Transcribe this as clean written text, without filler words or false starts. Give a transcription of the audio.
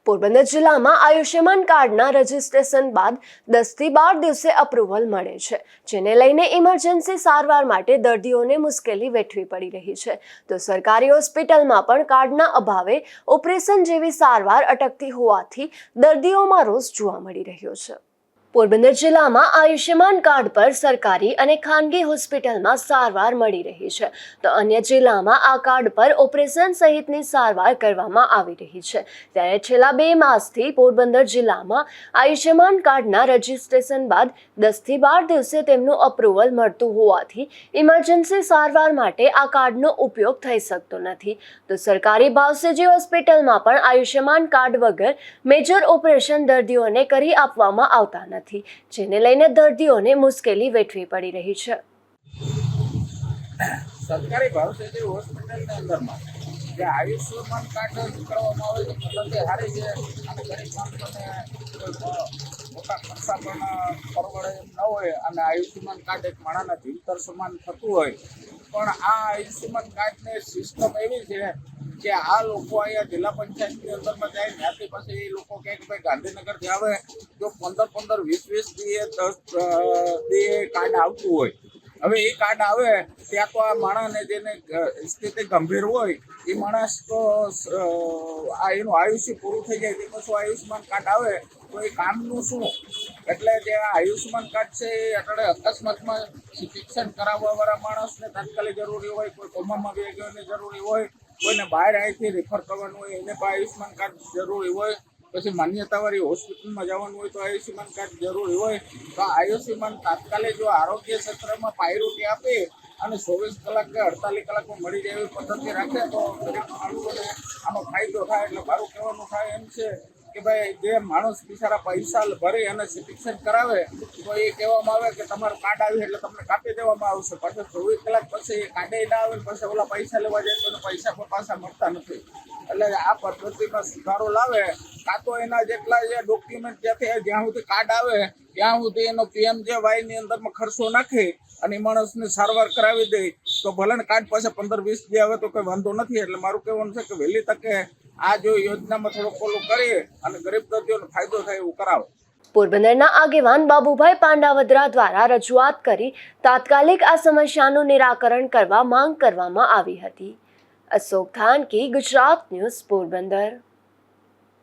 પોરબંદર જિલ્લામાં આયુષ્યમાન કાર્ડના રજીસ્ટ્રેશન બાદ 10 થી 12 દિવસે અપ્રુવલ મળે છે, જેને લઈને ઇમરજન્સી સારવાર માટે દર્દીઓને મુશ્કેલી વેઠવી પડી રહી છે. તો સરકારી હોસ્પિટલમાં પણ કાર્ડના અભાવે ઓપરેશન જેવી સારવાર અટકતી હોવાથી દર્દીઓમાં રોષ જોવા મળી રહ્યો છે. પોરબંદર જિલ્લામાં આયુષ્યમાન કાર્ડ પર સરકારી અને ખાનગી હોસ્પિટલમાં સારવાર મળી રહી છે, તો અન્ય જિલ્લામાં આ કાર્ડ પર ઓપરેશન સહિતની સારવાર કરવામાં આવી રહી છે. ત્યારે છેલ્લા 2 માસથી પોરબંદર જિલ્લામાં આયુષ્યમાન કાર્ડના રજીસ્ટ્રેશન બાદ 10 થી 12 દિવસે તેમનું અપ્રુવલ મળતું હોવાથી ઇમરજન્સી સારવાર માટે આ કાર્ડનો ઉપયોગ થઈ શકતો નથી. તો સરકારી ભાવસેજી હોસ્પિટલમાં પણ આયુષ્યમાન કાર્ડ વગર મેજર ઓપરેશન દર્દીઓને કરી આપવામાં આવતા નથી, જેને લઈને દર્દીઓને મુશ્કેલી વેઠવી પડી રહી છે. સરકારી ભાવસેજી હોસ્પિટલની અંદરમાં જે આયુષ્યમાન કાર્ડ કરવામાં આવે છે પદ્ધતિ સારી છે અને ગરીબ માણસોને મોટા ખર્ચા પણ પરવડે એમ ન હોય અને આયુષ્યમાન કાર્ડ એક માણસના જીવતર સમાન થતું હોય, પણ આ આયુષ્યમાન કાર્ડની સિસ્ટમ એવી છે કે આ લોકો અહીંયા જિલ્લા પંચાયતની અંદરમાં જાય ત્યાંથી પછી એ લોકો કહે કે ભાઈ ગાંધીનગરથી આવે જો 15-15, 20-20 દીએ 10 દીએ કાર્ડ આવતું હોય. હવે એ કાર્ડ આવે ત્યાં તો આ માણસને જેને સ્થિતિ ગંભીર હોય એ માણસ તો આ એનું આયુષ્ય પૂરું થઈ જાય તે પછી આયુષ્યમાન કાર્ડ આવે તો એ કામનું શું? એટલે જે આ આયુષ્યમાન કાર્ડ છે એ આપણે અકસ્માતમાં શિક્ષણ કરાવવાવાળા માણસને તાત્કાલિક જરૂરી હોય, કોઈ કોમામાં બે ગયોને જરૂરી હોય, કોઈને બહાર અહીંથી રેફર કરવાનું હોય એને પણ આયુષ્યમાન કાર્ડ જરૂરી હોય, પછી માન્યતાવાળી હોસ્પિટલમાં જવાનું હોય તો આયુષ્યમાન કાર્ડ જરૂરી હોય. તો આયુષ્યમાન તાત્કાલિક જો આરોગ્ય ક્ષેત્રમાં પ્રાયોરિટી આપે અને 24 કલાક કે 48 કલાકમાં મળી જાય એવી પદ્ધતિ રાખે તો દરેક માણસોને આનો ફાયદો થાય. એટલે મારું કહેવાનું થાય એમ છે કે ભાઈ જે માણસ બિચારા પૈસા ભરી અને શિક્ષણ કરાવે તો એ કહેવામાં આવે કે તમારું કાર્ડ આવ્યું એટલે તમને કાપી દેવામાં આવશે. પછી 24 કલાક પછી એ કાર્ડે ના આવે પછી ઓલા પૈસા લેવા જાય તો પૈસા પણ પાછા મળતા નથી. એટલે આ પદ્ધતિમાં સુધારો લાવે, કાં તો એના જેટલા જે ડોક્યુમેન્ટ જ્યાં સુધી કાર્ડ આવે ત્યાં સુધી એનો PMJYની અંદરમાં ખર્ચો નાખી અને માણસને સારવાર કરાવી દે તો ભલે ને કાર્ડ પાછા 15-20 દી આવે તો કંઈ વાંધો નથી. એટલે મારું કહેવાનું છે કે વહેલી તકે આ જો યોજનામાં થોડુંક ઓલું કરીએ અને ગરીબ દર્દીઓને ફાયદો થાય એવું કરાવો. પોરબંદરના આગેવાન બાબુભાઈ પાંડાવદરા દ્વારા રજૂઆત કરી તાત્કાલિક આ સમસ્યાનું નિરાકરણ કરવા માંગ કરવામાં આવી હતી. અશોક થાનકી, ગુજરાત ન્યૂઝ, પોરબંદર.